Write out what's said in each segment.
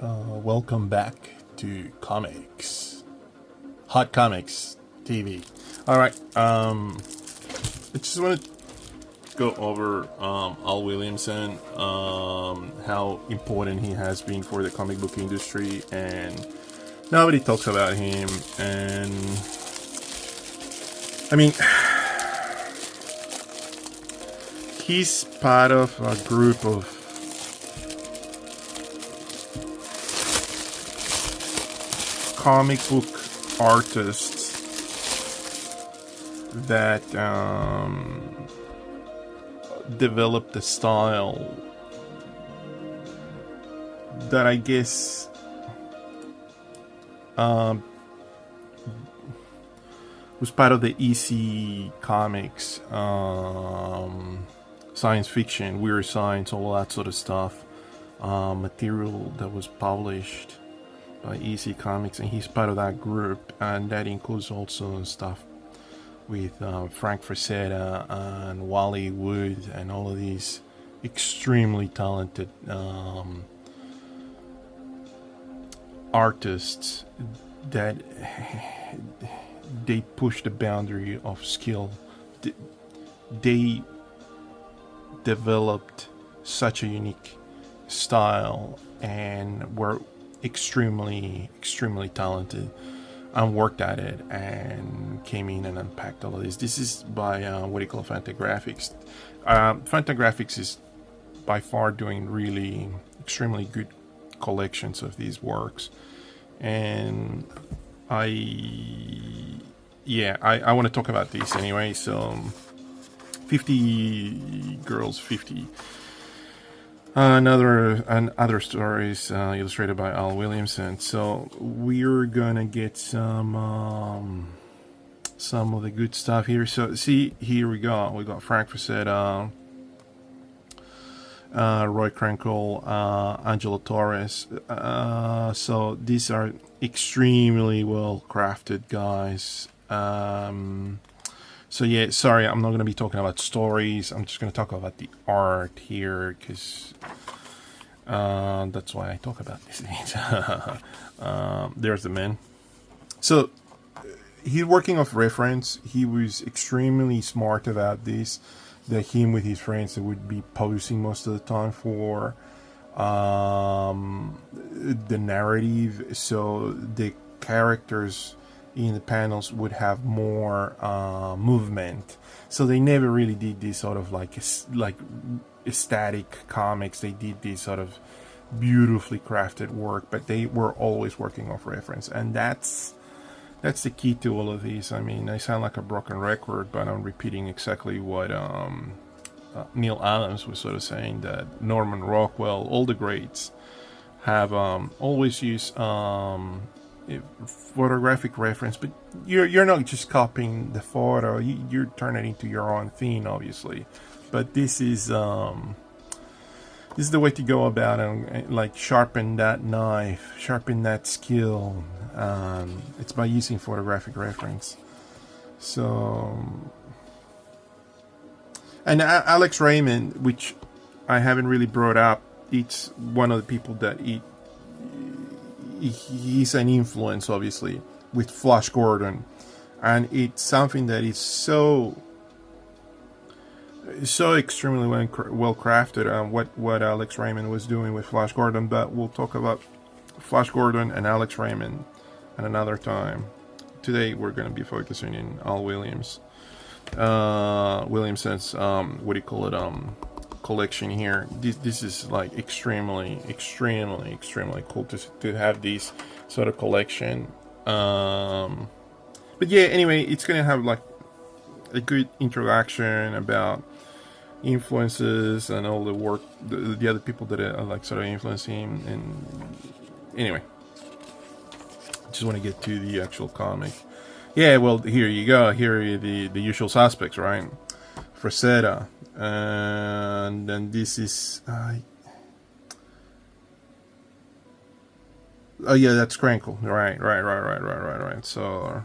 Welcome back to comics, hot comics TV. All right, I just want to go over Al Williamson, how important he has been for the comic book industry, and nobody talks about him. And I mean, he's part of a group of comic book artists that developed a style that I guess was part of the EC Comics science fiction, weird science, all that sort of stuff, material that was published by EC Comics, and he's part of that group, and that includes also stuff with Frank Frazetta and Wally Wood and all of these extremely talented artists that they push the boundary of skill. They developed such a unique style and were extremely talented and worked at it and came in and unpacked all of this. This is by what do you call Fantagraphics. Fantagraphics is by far doing really extremely good collections of these works, and I want to talk about this anyway. So 50 girls, 50 other stories illustrated by Al Williamson. So we're gonna get some of the good stuff here. So see, here we go. We got Frank Frazetta, Roy Krenkel, Angelo Torres. So these are extremely well crafted guys. So yeah, sorry, I'm not going to be talking about stories. I'm just going to talk about the art here, because that's why I talk about these things. There's the man. So he's working off reference. He was extremely smart about this. That him with his friends would be posing most of the time for the narrative, so the characters in the panels would have more movement. So they never really did this sort of like static comics. They did this sort of beautifully crafted work, but they were always working off reference, and that's the key to all of these. I mean, I sound like a broken record, but I'm repeating exactly what Neil Adams was sort of saying, that Norman Rockwell, all the greats, have always used photographic reference, but you're not just copying the photo. You're turning it into your own thing, obviously. But this is the way to go about it. Like, sharpen that knife, sharpen that skill. It's by using photographic reference. So, and Alex Raymond, which I haven't really brought up, it's one of the people that he's an influence, obviously, with Flash Gordon, and it's something that is so extremely well crafted. What Alex Raymond was doing with Flash Gordon, but we'll talk about Flash Gordon and Alex Raymond at another time. Today we're going to be focusing in Al Williamson's what do you call it, collection here. This is like extremely cool to have this sort of collection. But yeah, anyway, it's gonna have like a good introduction about influences and all the work, the other people that are like sort of influencing him. And anyway, just want to get to the actual comic. Yeah, well, here you go. Here are the usual suspects, right? Frazetta, and then this is oh yeah, that's Crankle. Right. So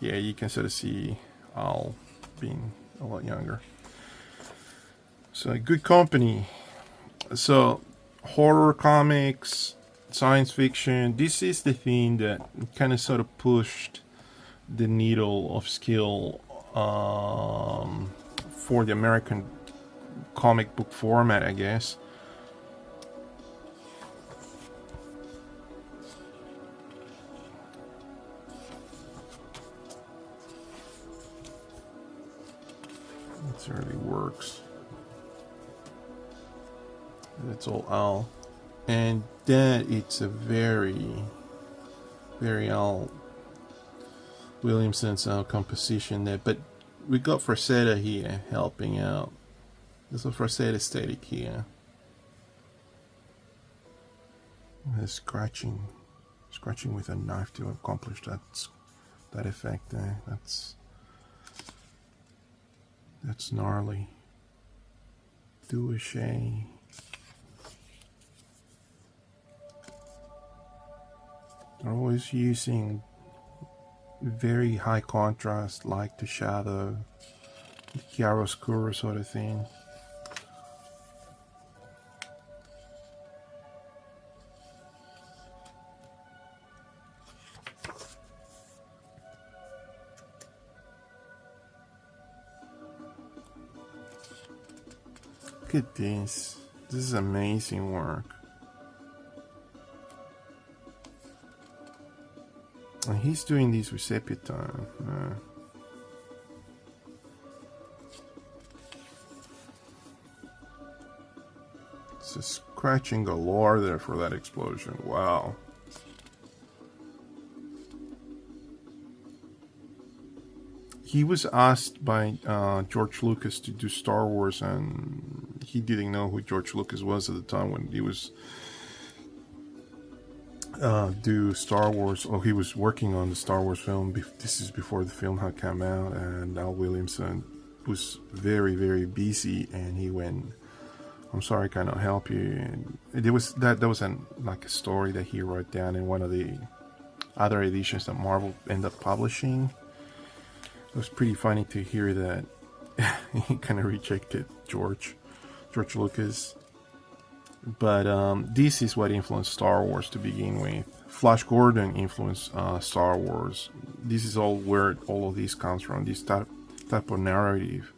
yeah, you can sort of see Al being a lot younger. So good company. So horror comics, science fiction. This is the thing that kind of sort of pushed the needle of skill for the American comic book format, I guess. It really works. That's all Al. And then it's a very, very Al Williamson's composition there. But we got Frazetta here helping out. There's a Frazetta aesthetic here. There's scratching with a knife to accomplish that effect there. That's gnarly. Douche. They're always using very high contrast, like the shadow, the chiaroscuro sort of thing. Look at this. This is amazing work. And he's doing these with sepia tone. It's a scratching galore there for that explosion. Wow. He was asked by George Lucas to do Star Wars, and he didn't know who George Lucas was at the time when he was do Star Wars, or he was working on the Star Wars film. This is before the film had come out, and Al Williamson was very, very busy, and he went, "I'm sorry, I cannot help you." And there was like a story that he wrote down in one of the other editions that Marvel ended up publishing. It was pretty funny to hear that he kind of rejected George Lucas. But this is what influenced Star Wars to begin with. Flash Gordon influenced Star Wars. This is all where all of this comes from, this type of narrative.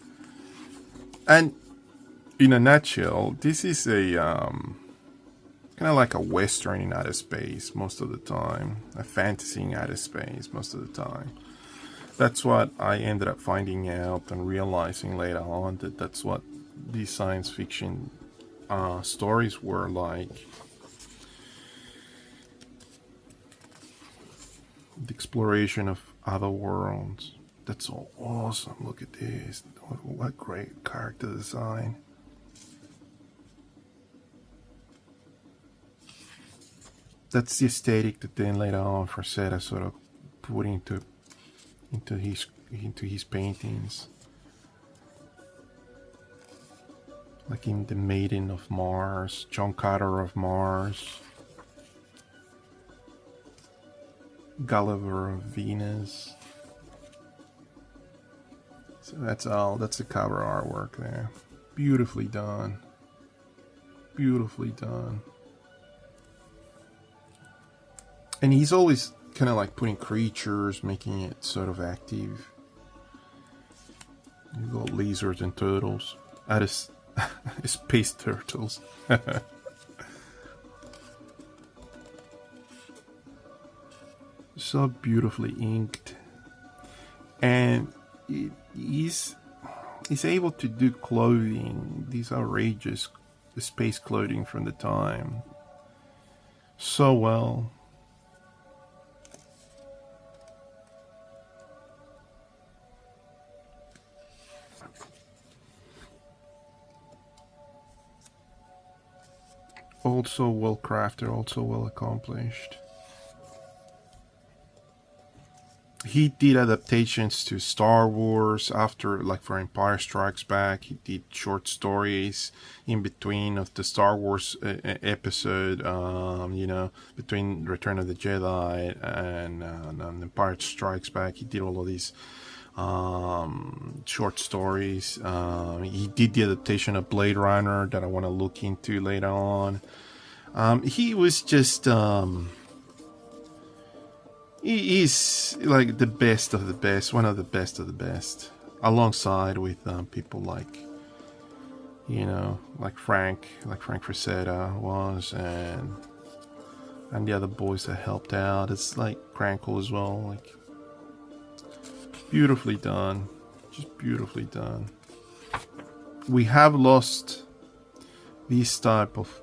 And in a nutshell, this is a kind of like a Western in outer space most of the time, a fantasy in outer space most of the time. That's what I ended up finding out and realizing later on, that that's what these science fiction stories were like. The exploration of other worlds. That's all awesome. Look at this. What great character design. That's the aesthetic that then later on Frazetta sort of put into his paintings. Like in The Maiden of Mars, John Carter of Mars, Gulliver of Venus. So that's the cover artwork there. Beautifully done. Beautifully done. And he's always kind of like putting creatures, making it sort of active. You got lizards and turtles. Space turtles. So beautifully inked. And he's able to do clothing, these outrageous space clothing from the time, so well. Also well crafted, also well accomplished. He did adaptations to Star Wars after, like for Empire Strikes Back. He did short stories in between of the Star Wars episode, between Return of the Jedi and Empire Strikes Back. He did all of these short stories. He did the adaptation of Blade Runner that I want to look into later on. He was just he's like the best of the best, one of the best of the best, alongside with people like, you know, like Frank Frazetta was, and the other boys that helped out. It's like Crankle as well, like beautifully done, just beautifully done. We have lost this type of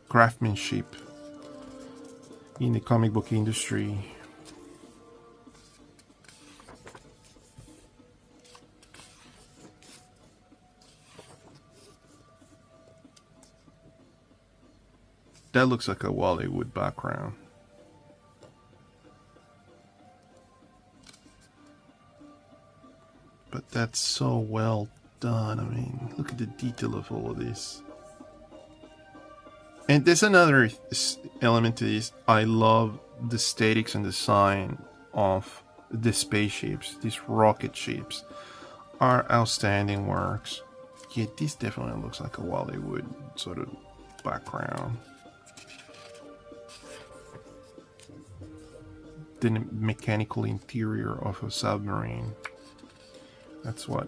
craftsmanship in the comic book industry. That looks like a Bollywood background. But that's so well done. I mean, look at the detail of all of this. And there's another element to this. I love the statics and design of the spaceships. These rocket ships are outstanding works. Yeah, this definitely looks like a Bollywood sort of background. The mechanical interior of a submarine. That's what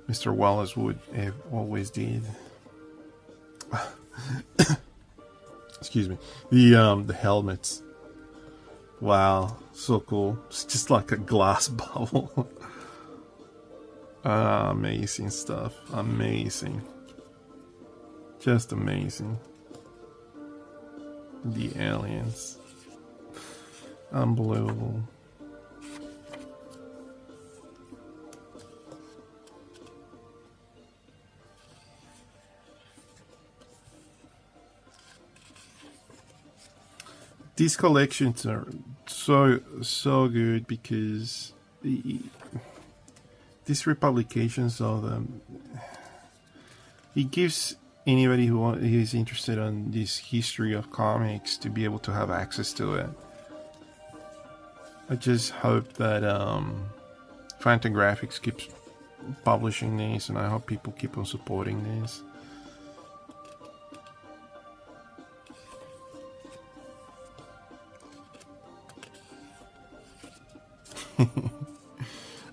Mr. Wallace Wood always did. Excuse me. The helmets. Wow, so cool. It's just like a glass bubble. Amazing stuff. Amazing. Just amazing. The aliens. Unbelievable. These collections are so good because these republications of them, it gives anybody who is interested in this history of comics to be able to have access to it. I just hope that Fantagraphics keeps publishing these, and I hope people keep on supporting these.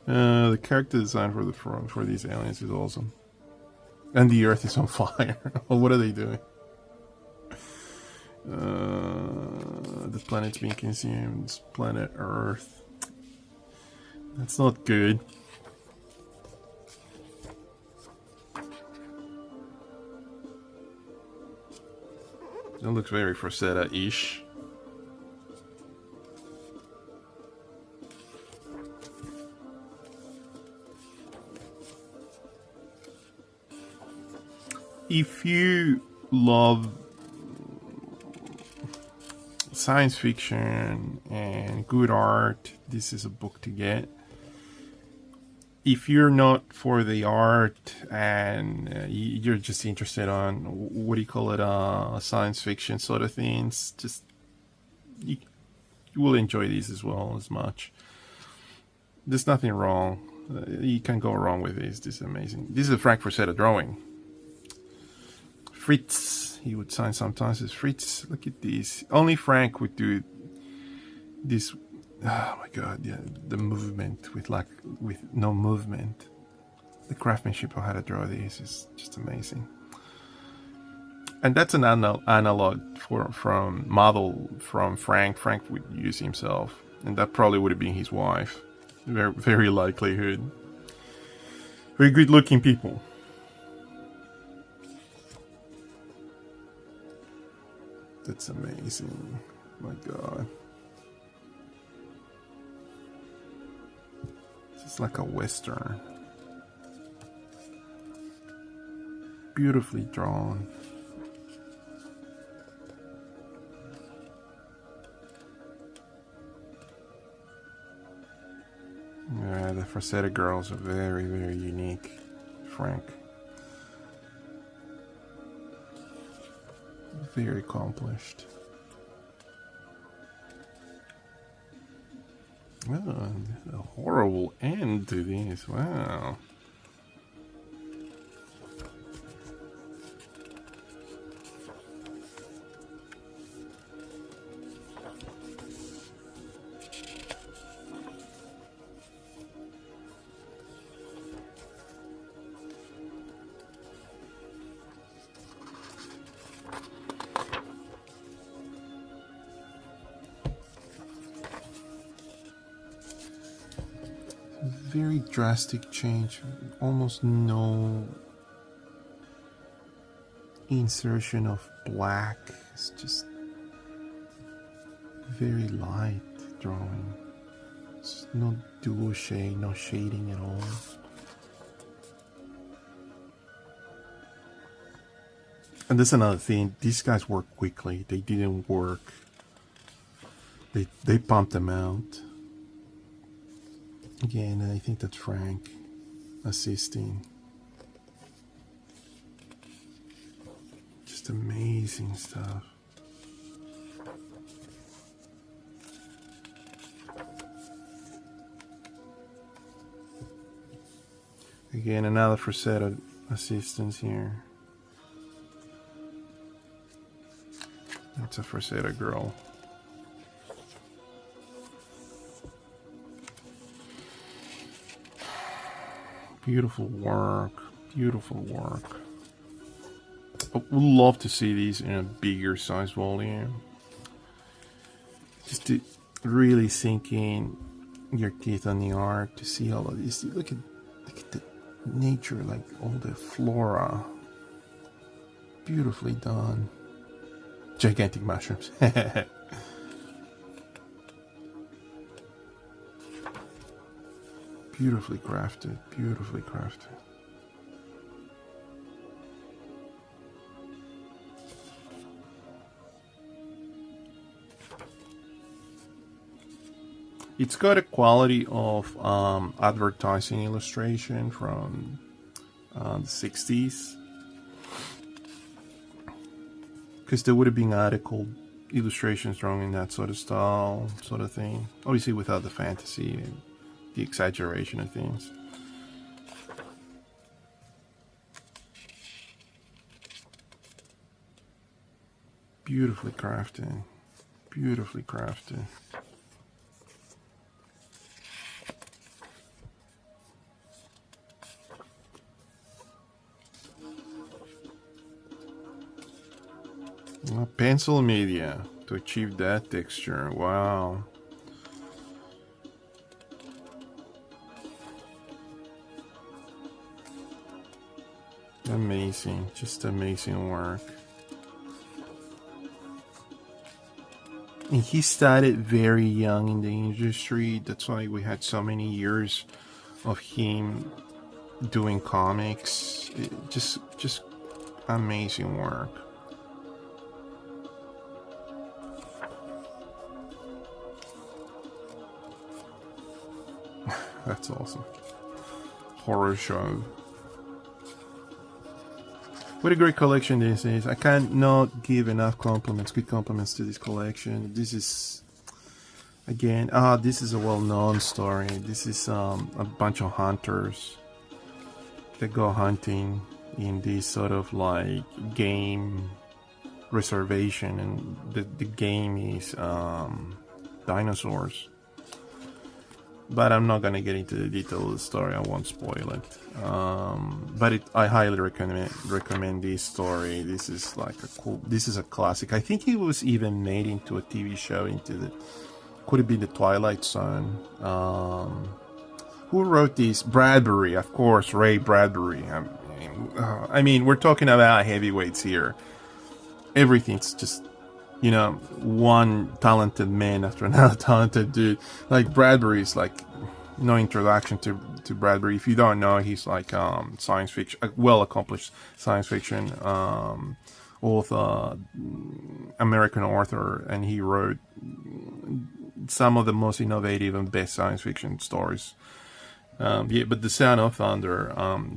The character design for these aliens is awesome, and the Earth is on fire. Well, what are they doing? The planet's being consumed. It's planet Earth. That's not good. That looks very Frazetta-ish. If you love science fiction and good art, this is a book to get. If you're not for the art and you're just interested on, what do you call it, science fiction sort of things, just you will enjoy these as well as much. There's nothing wrong. You can't go wrong with this. This is amazing. This is a Frank Frazetta drawing. Fritz, he would sign sometimes as Fritz. Look at this. Only Frank would do this. Oh my god, yeah, the movement with no movement. The craftsmanship of how to draw these is just amazing. And that's an analog from model from Frank. Frank would use himself, and that probably would have been his wife. Very, very likelihood. Very good looking people. That's amazing. My god. It's like a western. Beautifully drawn. Yeah, the Frazetta girls are very, very unique. Frank. Very accomplished. Oh, a horrible end to this. Wow. very drastic change, almost no insertion of black. It's just very light drawing. It's no dual shade, no shading at all. And that's another thing, these guys work quickly. They didn't work, they pumped them out. Again, I think that's Frank assisting. Just amazing stuff. Again, another Frazetta assistance here. That's a Frazetta girl. Beautiful work, beautiful work. I would love to see these in a bigger size volume. Just to really sink in your teeth on the art, to see all of this. Look at the nature, like all the flora. Beautifully done. Gigantic mushrooms. Beautifully crafted, beautifully crafted. It's got a quality of advertising illustration from the 60s. Because there would have been article illustrations drawn in that sort of style, sort of thing. Obviously without the fantasy and the exaggeration of things. Beautifully crafted. Beautifully crafted. Pencil media to achieve that texture. Wow. Amazing, just amazing work. And he started very young in the industry. That's why we had so many years of him doing comics. Just amazing work. That's awesome. Horror show. What a great collection this is. I can't not give enough compliments, good compliments to this collection. This is, again, this is a well-known story. This is a bunch of hunters that go hunting in this sort of like game reservation, and the game is dinosaurs. But I'm not gonna get into the detail of the story. I won't spoil it. But I highly recommend this story. This is like this is a classic. I think it was even made into a TV show. Could have been the Twilight Zone. Who wrote this? Bradbury, of course, Ray Bradbury. I mean, we're talking about heavyweights here. Everything's just, you know, one talented man after another talented dude. Like Bradbury's like no introduction to Bradbury. If you don't know, he's like science fiction, a well-accomplished science fiction author, American author, and he wrote some of the most innovative and best science fiction stories. Yeah, but The Sound of Thunder,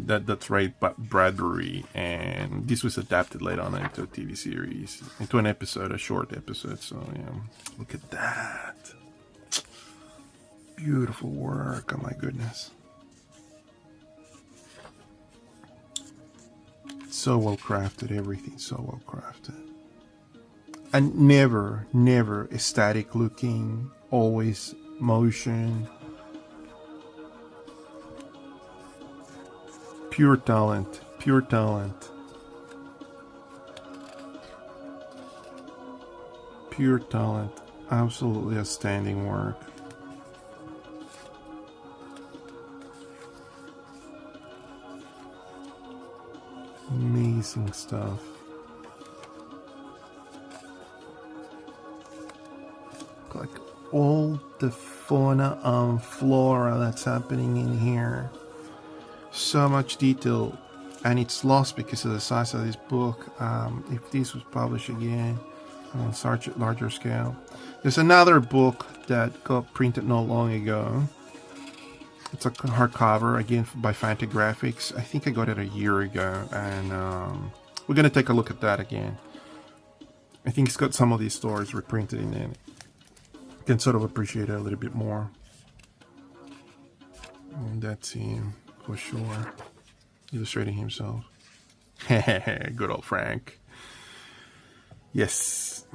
that's Ray Bradbury, and this was adapted later on into a TV series, into an episode, a short episode. So yeah, look at that, beautiful work. Oh my goodness, so well crafted. Everything so well crafted, and never a static looking. Always motion. Pure talent, pure talent. Pure talent, absolutely outstanding work. amazing stuff. Like all the fauna and flora that's happening in here. So much detail, and it's lost because of the size of this book. If this was published again on such a larger scale. There's another book that got printed not long ago. It's a hardcover, again by Fantagraphics. I think I got it a year ago, and we're going to take a look at that again. I think it's got some of these stories reprinted in it. You can sort of appreciate it a little bit more. And that's him, for sure. Illustrating himself. Good old Frank. Yes.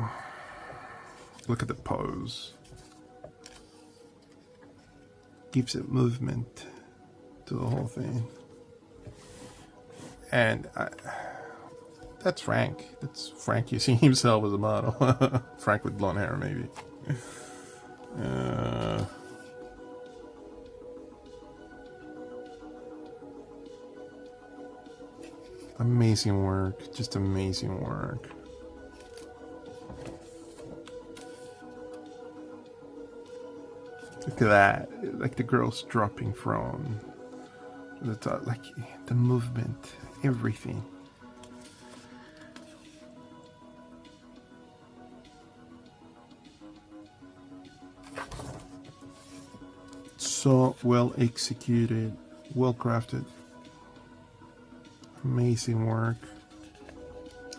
Look at the pose. Gives it movement to the whole thing. And that's Frank. That's Frank using himself as a model. Frank with blonde hair, maybe. Amazing work. Just amazing work. Look at that. Like the girls dropping from the top. Like the movement. Everything. So well executed. Well crafted. Amazing work.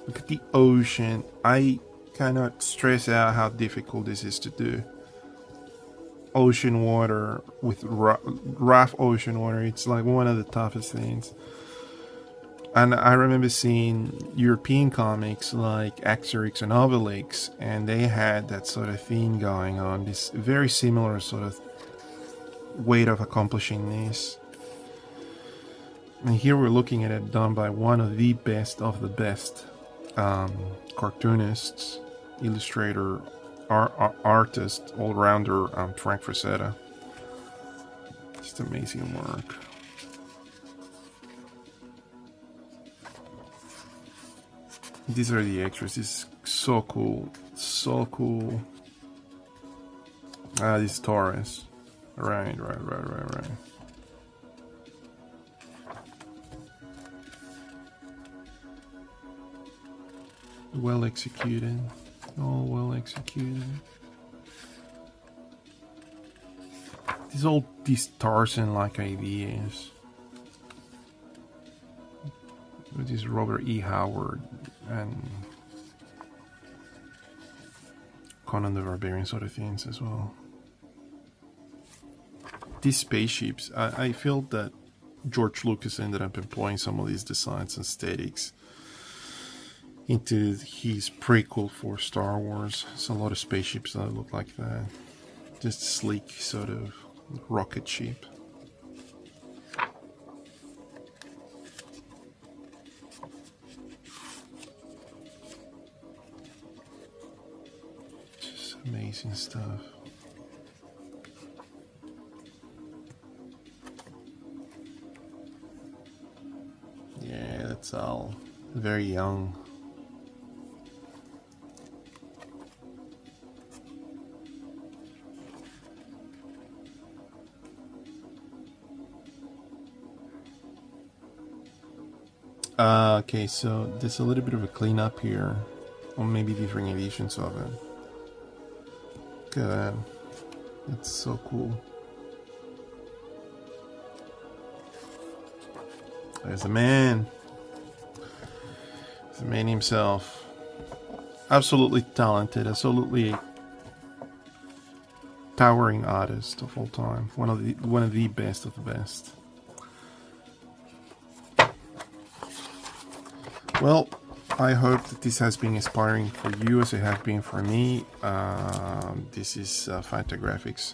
Look at the ocean. I cannot stress out how difficult this is to do. Ocean water with rough ocean water. It's like one of the toughest things. And I remember seeing European comics like Asterix and Obelix, and they had that sort of thing going on. This very similar sort of way of accomplishing this. And here we're looking at it done by one of the best cartoonists, illustrator, artist, all-rounder, Frank Frazetta. Just amazing work. These are the extras. This is so cool. So cool. This is Taurus. Right. Well executed. All well executed. These Tarzan-like ideas. With this Robert E. Howard and Conan the Barbarian sort of things as well. These spaceships, I feel that George Lucas ended up employing some of these designs and aesthetics into his prequel for Star Wars. It's a lot of spaceships that look like that. Just sleek sort of rocket ship. Just amazing stuff. Yeah, that's all very young. Okay, so there's a little bit of a cleanup here, or maybe different editions of it. Look at that. That's so cool. There's the man. There's the man himself. Absolutely talented, absolutely towering artist of all time. One of the best of the best. Well, I hope that this has been inspiring for you as it has been for me. This is Fantagraphics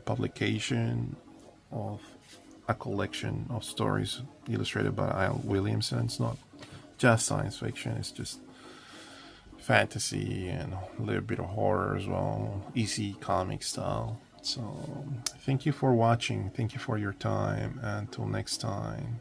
publication of a collection of stories illustrated by Williamson. It's not just science fiction, it's just fantasy and a little bit of horror as well, EC Comics style. So thank you for watching, thank you for your time, and until next time.